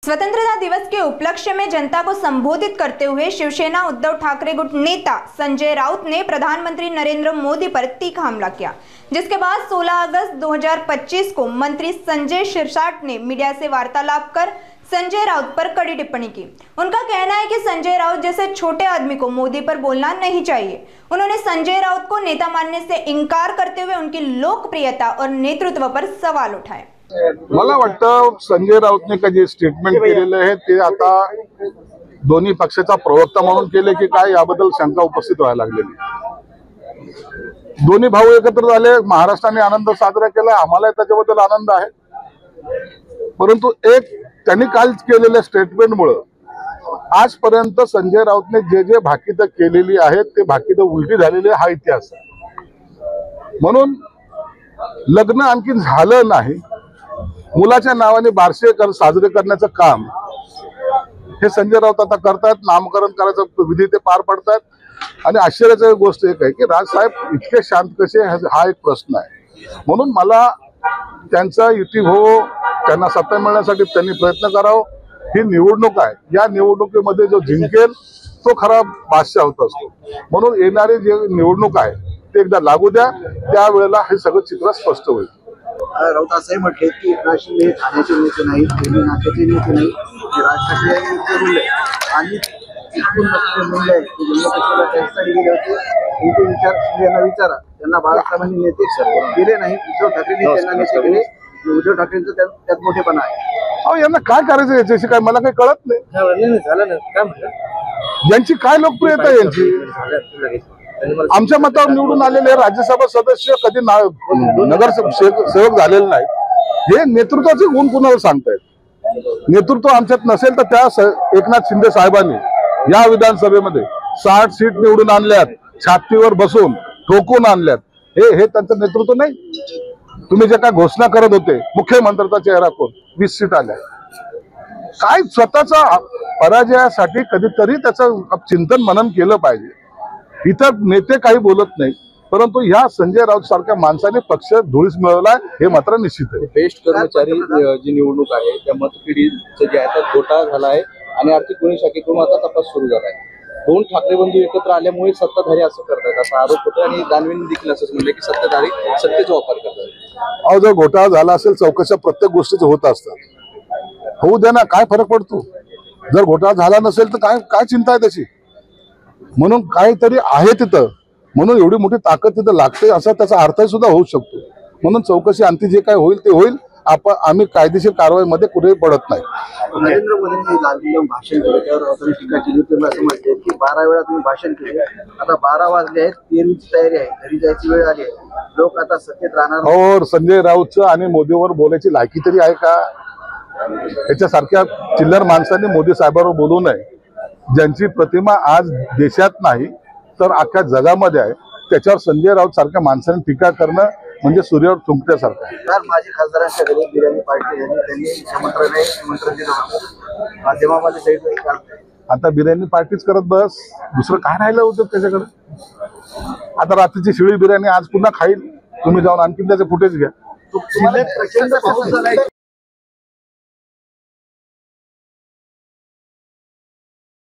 स्वतंत्रता दिवस के उपलक्ष्य में जनता को संबोधित करते हुए शिवसेना उद्धव ठाकरे गुट नेता संजय राउत ने प्रधानमंत्री नरेंद्र मोदी पर तीखा हमला किया, जिसके बाद 16 अगस्त 2025 को मंत्री संजय शिरसाट ने मीडिया से वार्तालाप कर संजय राउत पर कड़ी टिप्पणी की। उनका कहना है कि संजय राउत जैसे छोटे आदमी को मोदी पर बोलना नहीं चाहिए। उन्होंने संजय राउत को नेता मानने से इनकार करते हुए उनकी लोकप्रियता और नेतृत्व पर सवाल उठाए। मला वाटतं संजय राऊतने का जे स्टेटमेंट केलेलं आहे ते आता दोन्ही पक्षाचा प्रवक्ता म्हणून केले की काय याबद्दल शंका उपस्थित व्हायला लागलेली। दोन्ही भाऊ एकत्र झाले, महाराष्ट्राने आनंद साजरा केला, आम्हाला त्याच्याबद्दल आनंद आहे। परंतु एक त्यांनी काल केलेल्या स्टेटमेंटमुळे आजपर्यंत संजय राऊतने जे जे भाकीतं केलेली आहेत ते भाकीतं उलटी झालेली हा इतिहास आहे। म्हणून लग्न आणखी झालं नाही, मुलाच्या नावाने बारसे साजरे करण्याचं काम हे संजय राऊत आता करतात। नामकरण करायचं विधी ते पार पडतात आणि आश्चर्याची गोष्ट एक आहे की राजसाहेब इतके शांत कसे हा एक प्रश्न आहे। म्हणून मला त्यांचा युती हो, त्यांना सत्ता मिळण्यासाठी त्यांनी प्रयत्न करावं। ही निवडणूक आहे, या निवडणुकीमध्ये जो जिंकेल तो खरा बादशाह होत असतो। म्हणून येणारी जे निवडणूक आहे ते एकदा लागू द्या, त्यावेळेला हे सगळं चित्र स्पष्ट होईल। राऊत असंही म्हटले की राष्ट्रीय हे ठाण्याचे नेते नाही, दिल्ली नाट्याचे नेते नाही, हे राष्ट्राचे नेते आणि इथून म्हणले आहे की जम्मू काश्मीरला त्यासाठी गेले होते। त्यांचे विचार यांना विचारा, त्यांना बाळासाहेबांनी नेते केले नाही, उद्धव ठाकरेंनी त्यांना नेते केले। उद्धव ठाकरेंचं त्यात मोठेपणा आहे। अहो यांना काय करायचं याच्याशी काय मला काही कळत नाही। झालं ना काय म्हटलं, यांची काय लोकप्रियता आहे यांची? आमच्या मतावर निवडून आलेले राज्यसभा सदस्य कधी नगरसेवक झालेले नाही। हे नेतृत्वाचे गुण कुणाला सांगतायत? नेतृत्व आमच्यात नसेल तर त्या एकनाथ शिंदे साहेबांनी या विधानसभेमध्ये 60 सीट निवडून आणल्यात, छातीवर बसून ठोकून आणल्यात। हे त्यांचं नेतृत्व नाही। तुम्ही जे काय घोषणा करत होते, मुख्यमंत्र्याचा चेहरा कोण, 20 सीट आल्या। काय स्वतःचा पराजयासाठी कधीतरी त्याचं चिंतन मनन केलं पाहिजे। इतर नेते काही बोलत नाही, परंतु या संजय राऊत सारख्या माणसाने पक्ष धुळीस मिळवला हे मात्र निश्चित आहे। बेस्ट कर्मचारी जी निवडणूक आहे त्या मतपेढीचे जे आहे त्यात घोटाळा झाला आहे आणि आर्थिक गुन्हे शाखेकडून आता तपास सुरू झाला आहे। दोन ठाकरे बंधू एकत्र आल्यामुळे सत्ताधारी असं करतात असा आरोप होतो आणि दानवेंनी देखील असंच म्हणले की सत्ताधारी सत्तेचा वापर करतात। अहो जर घोटाळा झाला असेल, चौकशा प्रत्येक गोष्टीच होत असतात, होऊ द्या ना, काय फरक पडतो? जर घोटाळा झाला नसेल तर काय चिंता आहे त्याची? म्हणून काहीतरी आहे तिथं, म्हणून एवढी मोठी ताकद तिथं लागते असा त्याचा अर्थ सुद्धा होऊ शकतो। म्हणून चौकशी अंती जे काय होईल ते होईल, आम्ही कायदेशीर कारवाईमध्ये कुठेही पडत नाही। नरेंद्र मोदींनी लाल भाषण केलं, त्यावर टीका केली। तुम्ही असं म्हणते की 12 वेळा तुम्ही भाषण केले, आता 12 वाजले आहेत, 13ची तयारी आहे, घरी जायची वेळ आली आहे, लोक आता सत्तेत राहणार। और संजय राऊतचं आणि मोदीवर बोलायची लायकी तरी आहे का? याच्यासारख्या चिल्लर माणसांनी मोदी साहेबांवर बोलू नये। ज्यांची प्रतिमा आज देशात नाही तर अख्ख्या जगामध्ये आहे, त्याच्यावर संजय राऊत सारख्या माणसाने टीका करणं म्हणजे सूर्यावर चुंकण्यासारखं आहे। काल माजी खासदारांच्या घरी बिर्याणी पार्टी यांनी निमंत्रण दिलं होतं, माध्यमामध्ये आता बिर्याणी पार्टीच करत बस, दुसरं काय राहिलं होतं त्याच्याकडे? आता रात्रीची शिळी बिर्याणी आज पुन्हा खाईल, तुम्ही जाऊन आणखी त्याचे फुटेज घ्या। प्रचंड पाऊस झालाय।